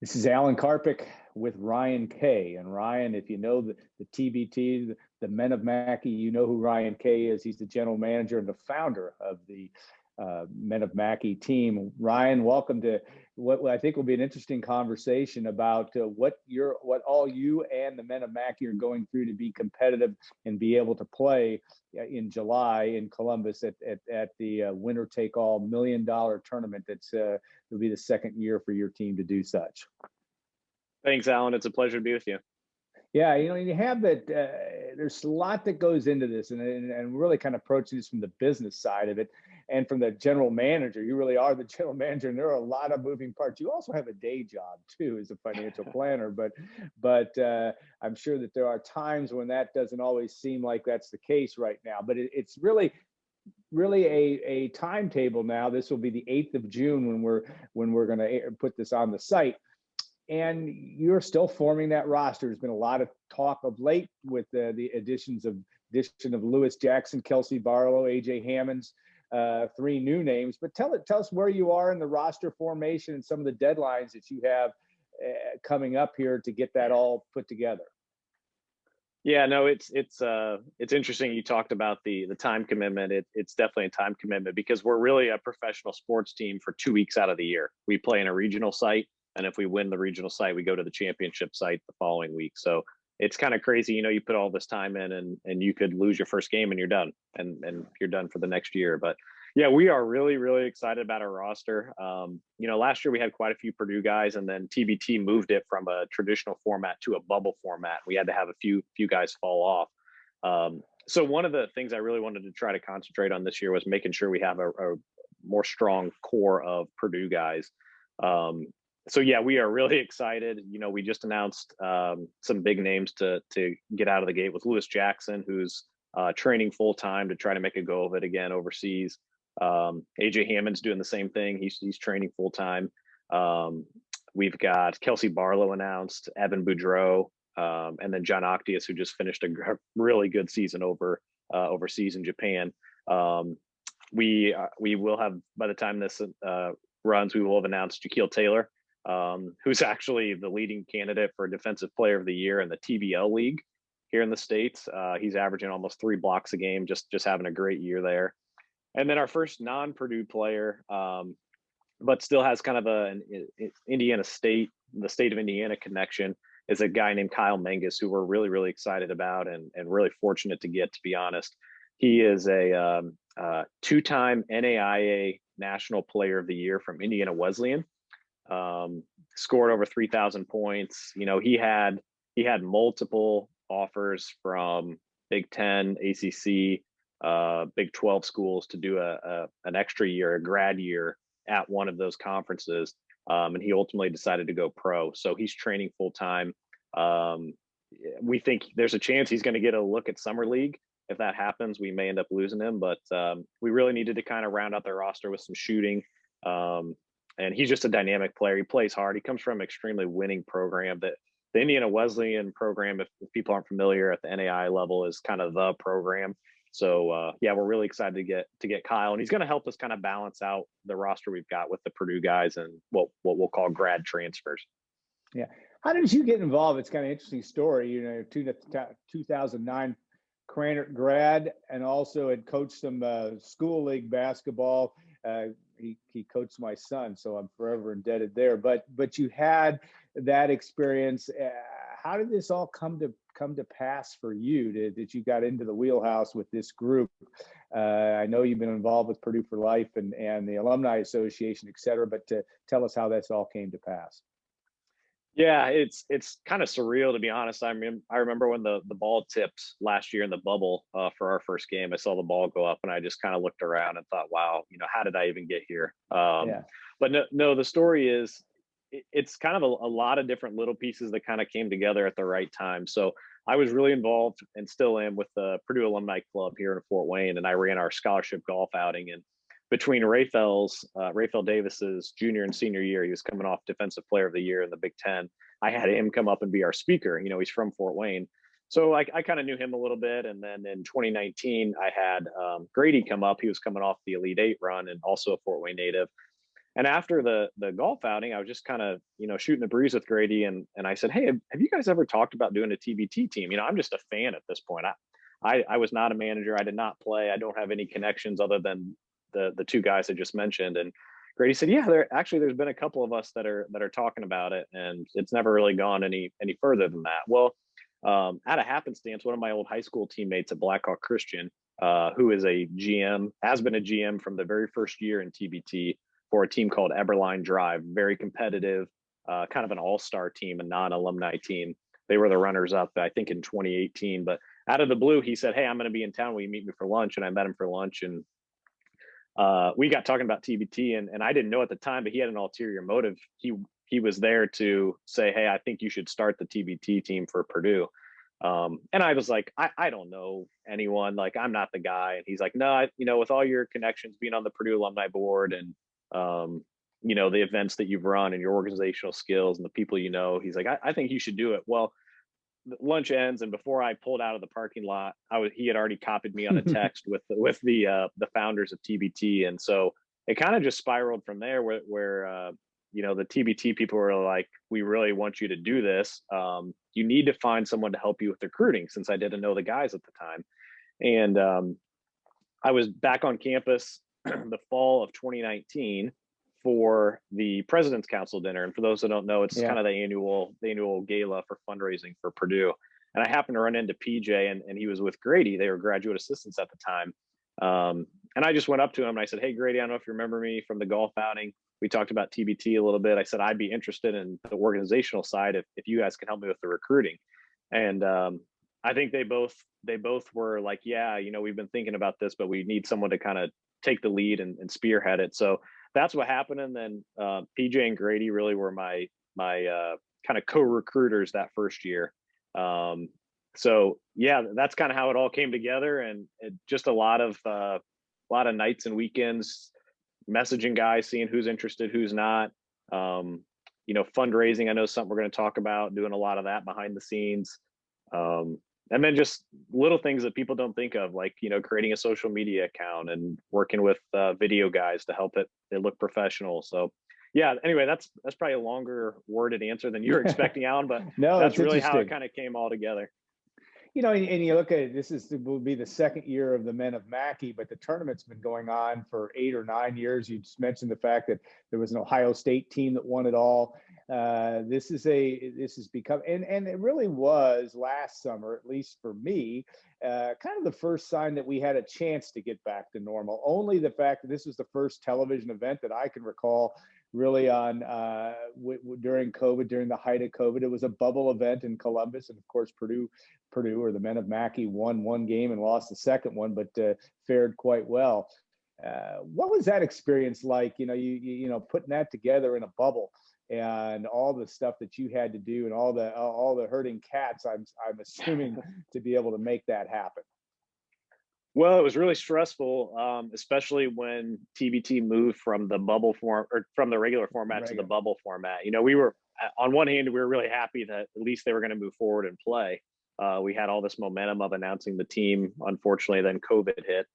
This is Alan Karpick with Ryan Kay. And Ryan, if you know the TBT, the Men of Mackey, you know who Ryan Kay is. He's the general manager and the founder of the Men of Mackey team. Ryan, welcome to what I think will be an interesting conversation about what all you and the Men of Mackey are going through to be competitive and be able to play in July in Columbus at the winner take all $1 million tournament. It'll be the second year for your team to do such. Thanks, Alan. It's a pleasure to be with you. Yeah, you have that. There's a lot that goes into this, and really kind of approaching this from the business side of it, and from the general manager. You really are the general manager, and there are a lot of moving parts. You also have a day job too, as a financial planner, but I'm sure that there are times when that doesn't always seem like that's the case right now. But it's really a timetable now. This will be the 8th of June when we're going to put this on the site. And you're still forming that roster. There's been a lot of talk of late with the addition of Lewis Jackson, Kelsey Barlow, AJ Hammonds, 3 new names. But tell us where you are in the roster formation and some of the deadlines that you have coming up here to get that all put together. Yeah, no, it's interesting. You talked about the time commitment. It's definitely a time commitment because we're really a professional sports team for 2 weeks out of the year. We play in a regional site. And if we win the regional site, we go to the championship site the following week. So it's kind of crazy. You put all this time in and you could lose your first game and you're done and you're done for the next year. But yeah, we are really, really excited about our roster. Last year we had quite a few Purdue guys, and then TBT moved it from a traditional format to a bubble format. We had to have a few guys fall off. So one of the things I really wanted to try to concentrate on this year was making sure we have a more strong core of Purdue guys. So yeah, we are really excited. We just announced some big names to get out of the gate with Lewis Jackson, who's training full time to try to make a go of it again overseas. AJ Hammond's doing the same thing. He's training full time. We've got Kelsey Barlow announced, Evan Boudreau, and then John Octius, who just finished a really good season overseas in Japan. We will have, by the time this runs, we will have announced Jaquil Taylor, who's actually the leading candidate for Defensive Player of the Year in the TBL League here in the States. He's averaging almost 3 blocks a game, just having a great year there. And then our first non-Purdue player, but still has kind of an Indiana State, the state of Indiana connection, is a guy named Kyle Menges, who we're really, really excited about and really fortunate to get, to be honest. He is a 2-time NAIA National Player of the Year from Indiana Wesleyan. Scored over 3,000 points. He had multiple offers from Big Ten, ACC, Big 12 schools to do an extra year, a grad year at one of those conferences. And he ultimately decided to go pro. So he's training full time. We think there's a chance he's going to get a look at Summer League. If that happens, we may end up losing him, but we really needed to kind of round out the roster with some shooting. And he's just a dynamic player. He plays hard. He comes from an extremely winning program. That the Indiana Wesleyan program, if people aren't familiar at the NAI level, is kind of the program. So yeah, we're really excited to get Kyle, and he's going to help us kind of balance out the roster we've got with the Purdue guys and what we'll call grad transfers. Yeah. How did you get involved? It's kind of an interesting story. 2009 Krannert grad, and also had coached some school league basketball. He coached my son, so I'm forever indebted there. But you had that experience. How did this all come to pass for you? That you got into the wheelhouse with this group? I know you've been involved with Purdue for Life and the Alumni Association, et cetera. But tell us how this all came to pass. Yeah, it's kind of surreal, to be honest. I remember when the ball tipped last year in the bubble for our first game. I saw the ball go up, and I just kind of looked around and thought, "Wow, how did I even get here?" But no, the story is it's kind of a lot of different little pieces that kind of came together at the right time. So I was really involved, and still am, with the Purdue Alumni Club here in Fort Wayne, and I ran our scholarship golf outing. And between Rafael Davis's junior and senior year, he was coming off Defensive Player of the Year in the Big Ten. I had him come up and be our speaker. He's from Fort Wayne. So I kind of knew him a little bit. And then in 2019, I had Grady come up. He was coming off the Elite Eight run and also a Fort Wayne native. And after the golf outing, I was just kind of, shooting the breeze with Grady, and I said, "Hey, have you guys ever talked about doing a TBT team? I'm just a fan at this point. I was not a manager. I did not play. I don't have any connections other than the two guys I just mentioned." And Grady said, "Yeah, there's been a couple of us that are talking about it, and it's never really gone any further than that." Well, out of happenstance, one of my old high school teammates at Blackhawk Christian, who is a GM, has been a GM from the very first year in TBT for a team called Eberline Drive, very competitive, kind of an all-star team, a non-alumni team. They were the runners-up, I think, in 2018. But out of the blue, he said, "Hey, I'm going to be in town. Will you meet me for lunch?" And I met him for lunch, and we got talking about TBT, and I didn't know at the time, but he had an ulterior motive. He was there to say, "Hey, I think you should start the TBT team for Purdue." And I was like, I don't know anyone. Like, I'm not the guy. And he's like, "No, with all your connections, being on the Purdue alumni board, and the events that you've run and your organizational skills and the people, he's like, I think you should do it." Well, lunch ends, and before I pulled out of the parking lot, he had already copied me on a text with the founders of TBT, and so it kind of just spiraled from there, where the TBT people were like, "We really want you to do this. You need to find someone to help you with recruiting," since I didn't know the guys at the time. And I was back on campus the fall of 2019 for the President's Council dinner. And for those that don't know, it's kind of the annual gala for fundraising for Purdue. And I happened to run into PJ, and he was with Grady. They were graduate assistants at the time. And I just went up to him and I said, "Hey, Grady, I don't know if you remember me from the golf outing. We talked about TBT a little bit. I said, I'd be interested in the organizational side if you guys can help me with the recruiting." And I think they both were like, "Yeah, we've been thinking about this, but we need someone to kind of take the lead and spearhead it." So that's what happened. And then PJ and Grady really were my kind of co-recruiters that first year. So yeah, that's kind of how it all came together, and just a lot of nights and weekends messaging guys, seeing who's interested, who's not. Fundraising, I know something we're going to talk about, doing a lot of that behind the scenes. And then just little things that people don't think of, like, creating a social media account and working with video guys to help it look professional. So yeah, anyway, that's probably a longer worded answer than you were expecting, Alan, but No, that's really how it kind of came all together. And you look at it, will be the second year of the Men of Mackey, but the tournament's been going on for 8 or 9 years. You just mentioned the fact that there was an Ohio State team that won it all. This has become, and it really was last summer, at least for me, kind of the first sign that we had a chance to get back to normal. Only the fact that this was the first television event that I can recall really on during COVID, during the height of COVID. It was a bubble event in Columbus, and of course Purdue, or the Men of Mackey, won one game and lost the second one, but fared quite well. What was that experience like? You putting that together in a bubble, and all the stuff that you had to do, and all the herding cats, I'm assuming, to be able to make that happen. Well, it was really stressful, especially when TBT moved from the bubble form, or from the regular format to the bubble format. We were, on one hand, we were really happy that at least they were going to move forward and play. We had all this momentum of announcing the team. Unfortunately, then COVID hit.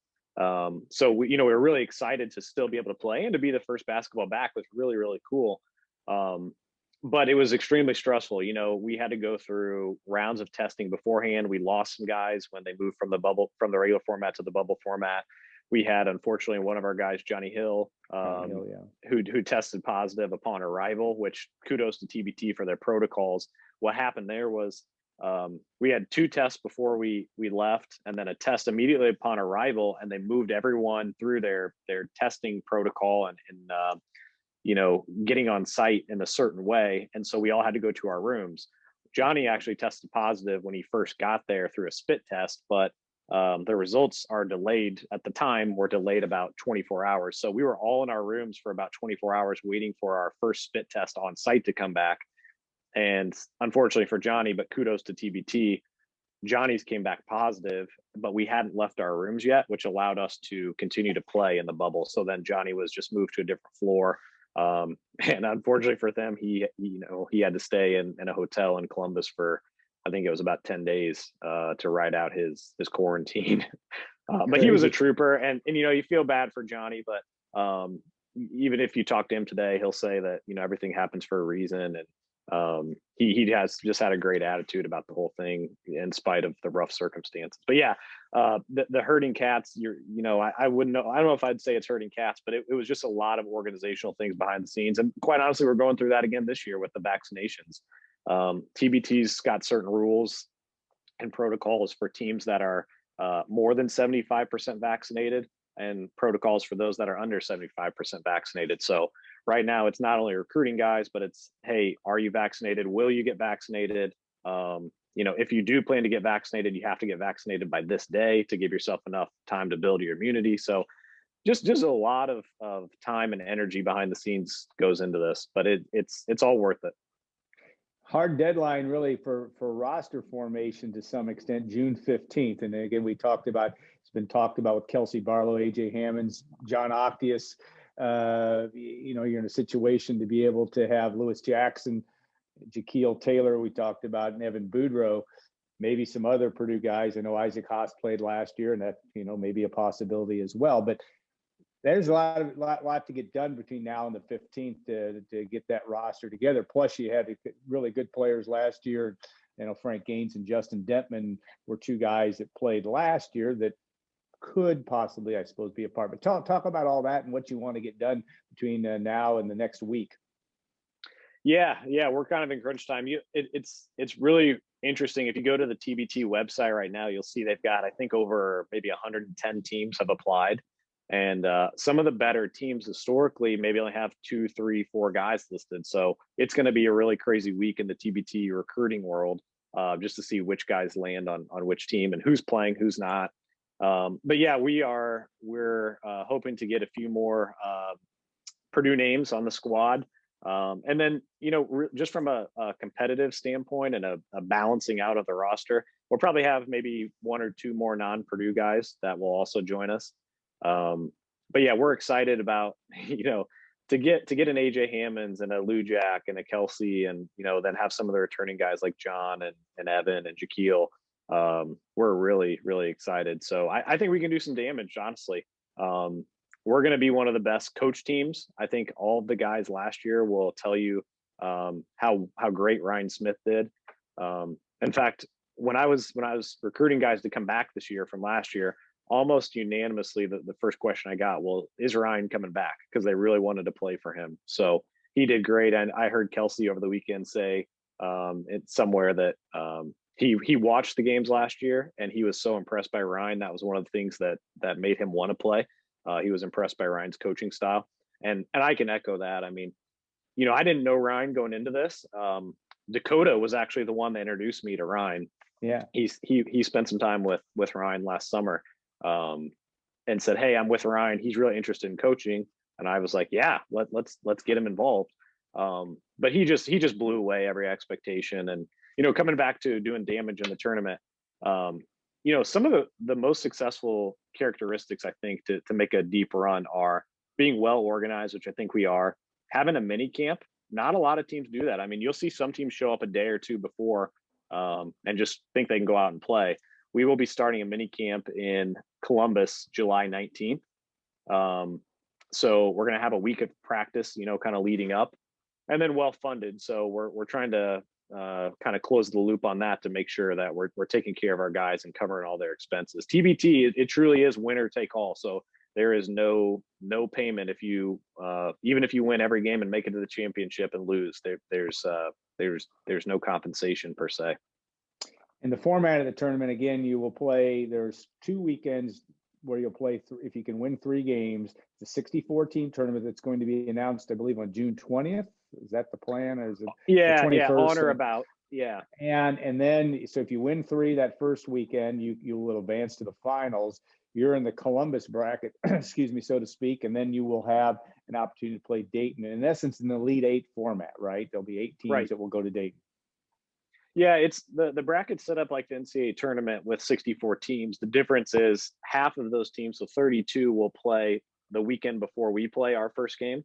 So we were really excited to still be able to play, and to be the first basketball back was really, really cool. But it was extremely stressful. We had to go through rounds of testing beforehand. We lost some guys when they moved from the regular format to the bubble format. We had, unfortunately, one of our guys, Johnny Hill, who tested positive upon arrival, which kudos to TBT for their protocols. What happened there was we had 2 tests before we left, and then a test immediately upon arrival, and they moved everyone through their testing protocol and getting on site in a certain way. And so we all had to go to our rooms. Johnny actually tested positive when he first got there through a spit test, but the results are delayed. At the time, were delayed about 24 hours. So we were all in our rooms for about 24 hours waiting for our first spit test on site to come back. And unfortunately for Johnny, but kudos to TBT, Johnny's came back positive, but we hadn't left our rooms yet, which allowed us to continue to play in the bubble. So then Johnny was just moved to a different floor. And unfortunately for them, he had to stay in a hotel in Columbus for, I think it was about 10 days to ride out his quarantine. But he was a trooper, and you feel bad for Johnny, but even if you talk to him today, he'll say that, everything happens for a reason. And he has just had a great attitude about the whole thing in spite of the rough circumstances. But yeah, the herding cats, I wouldn't know. I don't know if I'd say it's herding cats, but it was just a lot of organizational things behind the scenes. And quite honestly, we're going through that again this year with the vaccinations. TBT's got certain rules and protocols for teams that are more than 75% vaccinated, and protocols for those that are under 75% vaccinated. So right now it's not only recruiting guys, but it's, hey, are you vaccinated? Will you get vaccinated? If you do plan to get vaccinated, you have to get vaccinated by this day to give yourself enough time to build your immunity. So just a lot of time and energy behind the scenes goes into this, but it's all worth it. Hard deadline really for roster formation to some extent, June 15th. And again, it's been talked about with Kelsey Barlow, AJ Hammonds, John Octius. You're in a situation to be able to have Lewis Jackson, Jaquil Taylor, we talked about, and Evan Boudreaux, maybe some other Purdue guys. I know Isaac Haas played last year, and that, maybe a possibility as well. But there's a lot to get done between now and the 15th to get that roster together. Plus, you had really good players last year. Frank Gaines and Justin Dentman were two guys that played last year that could possibly, I suppose, be a part. But talk about all that and what you want to get done between now and the next week. Yeah, we're kind of in crunch time. It's really interesting. If you go to the TBT website right now, you'll see they've got, I think, over maybe 110 teams have applied. And some of the better teams historically maybe only have 2, 3, 4 guys listed. So it's going to be a really crazy week in the TBT recruiting world, just to see which guys land on which team and who's playing, who's not. But yeah, we're hoping to get a few more Purdue names on the squad. And then, just from a competitive standpoint and a balancing out of the roster, we'll probably have maybe 1 or 2 more non-Purdue guys that will also join us. But yeah, we're excited about, to get an AJ Hammonds and a Lou Jack and a Kelsey, and, then have some of the returning guys like John and Evan and Jaquil. We're really, really excited. So I think we can do some damage, honestly. We're going to be one of the best coach teams. I think all of the guys last year will tell you how great Ryan Smith did. In fact, when I was recruiting guys to come back this year from last year, almost unanimously, the first question I got, well, is Ryan coming back? Because they really wanted to play for him. So he did great. And I heard Kelsey over the weekend say it's somewhere that he watched the games last year and he was so impressed by Ryan. That was one of the things that made him want to play. He was impressed by Ryan's coaching style. And I can echo that. I mean, I didn't know Ryan going into this. Dakota was actually the one that introduced me to Ryan. Yeah. He spent some time with Ryan last summer. And said, hey, I'm with Ryan. He's really interested in coaching. And I was like, yeah, let's get him involved. But he just blew away every expectation. And, coming back to doing damage in the tournament, some of the most successful characteristics, I think, to make a deep run are being well organized, which I think we are, having a mini camp. Not a lot of teams do that. I mean, you'll see some teams show up a day or two before and just think they can go out and play. We will be starting a mini camp in Columbus, July 19th. So we're going to have a week of practice, kind of leading up, and then well-funded. So we're trying to kind of close the loop on that to make sure that we're taking care of our guys and covering all their expenses. TBT, it truly is winner take all. So there is no payment if you even if you win every game and make it to the championship and lose. There's no compensation per se. In the format of the tournament, again, you will play. There's 2 weekends where you'll play. If you can win 3 games, it's a 64-team tournament that's going to be announced, I believe, on June 20th. Is that the plan, or is it? Yeah, on or about. Yeah. And then, so if you win 3 that first weekend, you will advance to the finals. You're in the Columbus bracket, excuse me, so to speak, and then you will have an opportunity to play Dayton. In essence, in the Elite 8 format, right? There'll be 8 teams that will go to Dayton. Yeah, it's the bracket's set up like the NCAA tournament with 64 teams. The difference is half of those teams, so 32, will play the weekend before we play our first game.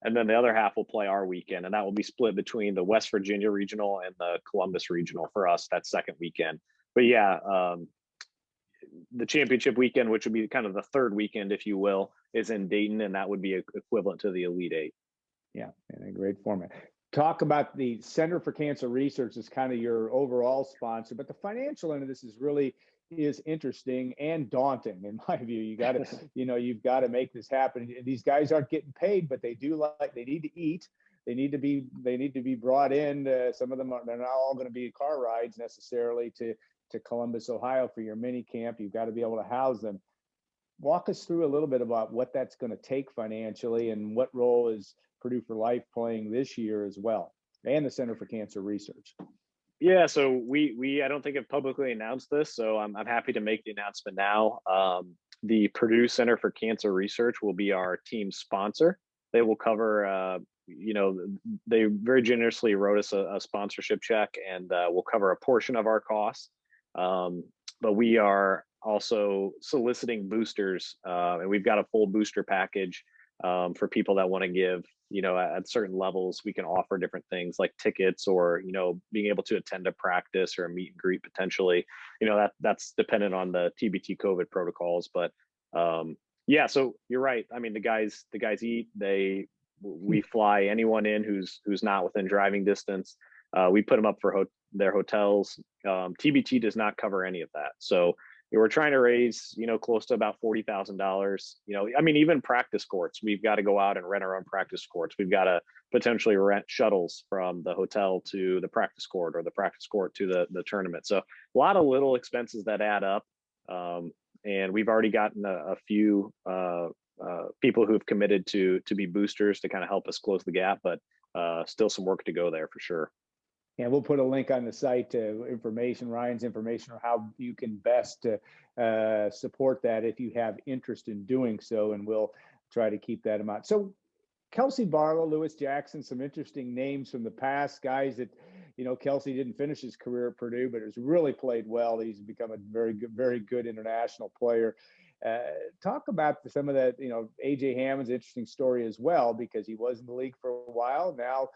And then the other half will play our weekend. And that will be split between the West Virginia regional and the Columbus regional for us, that second weekend. But yeah, the championship weekend, which would be kind of the third weekend, if you will, is in Dayton, and that would be equivalent to the Elite Eight. Yeah, and a great format. Talk about the Center for Cancer Research is kind of your overall sponsor, but the financial end of this is interesting and daunting in my view. You got to, you've got to make this happen. These guys aren't getting paid, but they need to eat. They need to be brought in. Some of them they're not all going to be car rides necessarily to Columbus, Ohio for your mini camp. You've got to be able to house them. Walk us through a little bit about what that's going to take financially, and what role is Purdue for Life playing this year as well, and the Center for Cancer Research. Yeah, so we I don't think have publicly announced this, so I'm happy to make the announcement now. The Purdue Center for Cancer Research will be our team sponsor. They will cover, they very generously wrote us a sponsorship check, and will cover a portion of our costs. But we are also soliciting boosters, and we've got a full booster package for people that want to give. At certain levels, we can offer different things like tickets, or being able to attend a practice or a meet and greet potentially. That's dependent on the TBT COVID protocols. But yeah, so you're right. I mean, the guys eat. We fly anyone in who's not within driving distance. We put them up for their hotels. TBT does not cover any of that. So we're trying to raise, close to about $40,000. Even practice courts, we've got to go out and rent our own practice courts. We've got to potentially rent shuttles from the hotel to the practice court, or the practice court to the tournament. So a lot of little expenses that add up. And we've already gotten a few people who've committed to be boosters to kind of help us close the gap, but still some work to go there for sure. And we'll put a link on the site to Ryan's information, or how you can best support that if you have interest in doing so. And we'll try to keep that in mind. So Kelsey Barlow, Lewis Jackson, some interesting names from the past, guys that, Kelsey didn't finish his career at Purdue, but has really played well. He's become a very good international player. Talk about some of that, AJ Hammond's interesting story as well, because he was in the league for a while. Now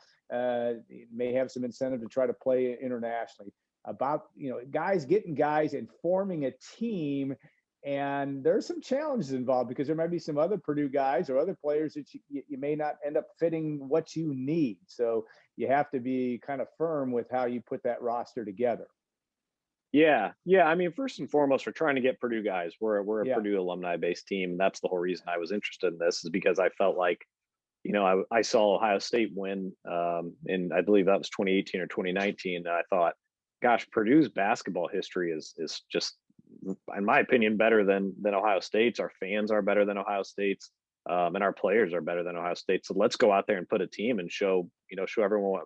he may have some incentive to try to play internationally. About, guys getting guys and forming a team. And there's some challenges involved, because there might be some other Purdue guys or other players that you may not end up fitting what you need. So you have to be kind of firm with how you put that roster together. Yeah. I mean, first and foremost, we're trying to get Purdue guys. We're a Purdue alumni-based team. That's the whole reason I was interested in this, is because I felt like, I saw Ohio State win, and I believe that was 2018 or 2019. And I thought, gosh, Purdue's basketball history is just, in my opinion, better than Ohio State's. Our fans are better than Ohio State's, and our players are better than Ohio State. So let's go out there and put a team and show everyone what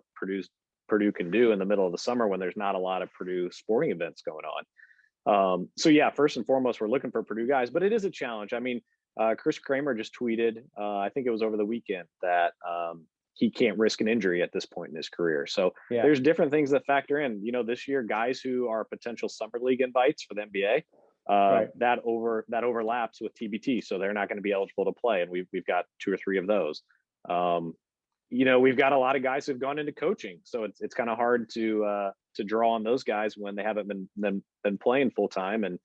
Purdue can do in the middle of the summer, when there's not a lot of Purdue sporting events going on. So yeah, first and foremost, we're looking for Purdue guys, but it is a challenge. I mean, Chris Kramer just tweeted, I think it was over the weekend, that he can't risk an injury at this point in his career. So there's different things that factor in. This year, guys who are potential summer league invites for the NBA, that overlaps with TBT, so they're not going to be eligible to play, and we've got 2 or 3 of those. We've got a lot of guys who've gone into coaching, so it's kind of hard to draw on those guys when they haven't been playing full time, and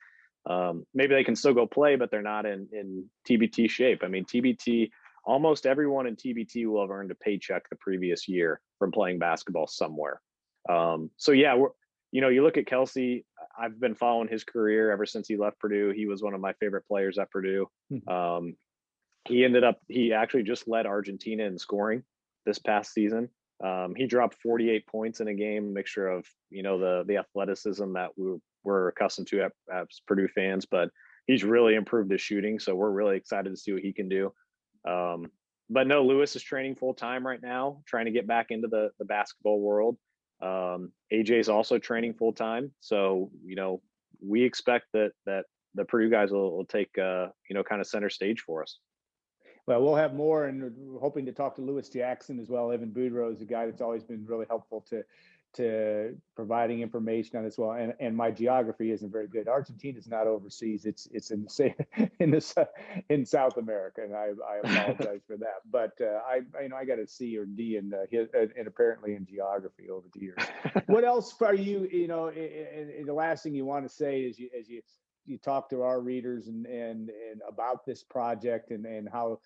maybe they can still go play, but they're not in TBT shape. I mean, TBT, almost everyone in TBT will have earned a paycheck the previous year from playing basketball somewhere. So yeah, you look at Kelsey. I've been following his career ever since he left Purdue. He was one of my favorite players at Purdue. He actually just led Argentina in scoring this past season. He dropped 48 points in a game, a mixture of, the athleticism that we're accustomed to as Purdue fans, but he's really improved his shooting. So we're really excited to see what he can do. But no, Lewis is training full time right now, trying to get back into the basketball world. AJ is also training full time. So, we expect that the Purdue guys will take, kind of center stage for us. Well, we'll have more, and we're hoping to talk to Lewis Jackson as well. Evan Boudreaux is a guy that's always been really helpful to providing information on this. Well, and my geography isn't very good. Argentina is not overseas; it's in South America, and I apologize for that. But I got a C or D in and apparently in geography over the years. What else are you? And the last thing you want to say is as you you talk to our readers and about this project and how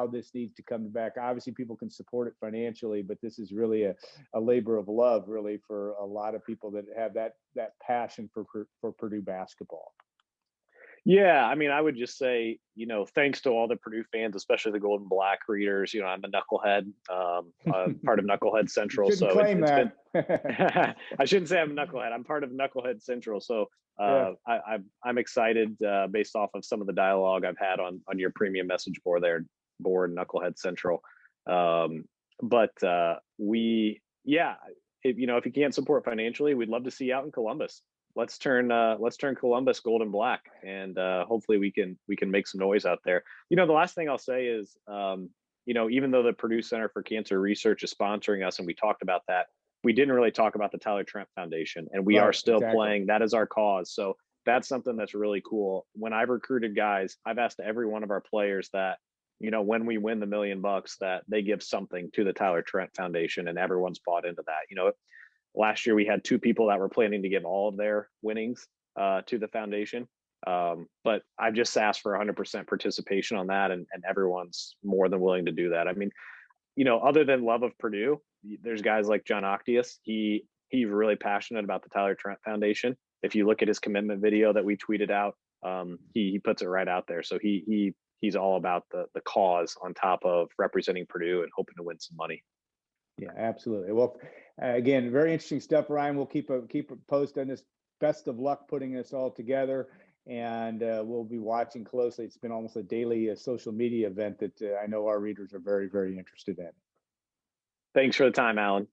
this needs to come back. Obviously, people can support it financially, but this is really a labor of love, really, for a lot of people that have that passion for Purdue basketball. Yeah, I mean, I would just say, thanks to all the Purdue fans, especially the Gold and Black readers. I'm a knucklehead, part of Knucklehead Central. You shouldn't So claim it's that. been. I shouldn't say I'm a knucklehead. I'm part of Knucklehead Central. So Yeah. I'm excited based off of some of the dialogue I've had on your premium message board there, Knucklehead Central. But if you can't support financially, we'd love to see you out in Columbus. Let's turn Columbus gold and black, and hopefully we can make some noise out there. The last thing I'll say is, even though the Purdue Center for Cancer Research is sponsoring us, and we talked about that, we didn't really talk about the Tyler Trent Foundation, and we are still playing. That is our cause. So that's something that's really cool. When I've recruited guys, I've asked every one of our players that, when we win the $1 million, that they give something to the Tyler Trent Foundation, and everyone's bought into that. Last year we had 2 people that were planning to give all of their winnings to the foundation. But I've just asked for 100% participation on that, and everyone's more than willing to do that. I mean, other than love of Purdue, there's guys like John Octius. He's really passionate about the Tyler Trent Foundation. If you look at his commitment video that we tweeted out, he puts it right out there. So he's all about the cause on top of representing Purdue and hoping to win some money. Yeah, absolutely. Well, again, very interesting stuff, Ryan. We'll keep a post on this. Best of luck putting this all together, and we'll be watching closely. It's been almost a daily social media event that I know our readers are very, very interested in. Thanks for the time, Alan.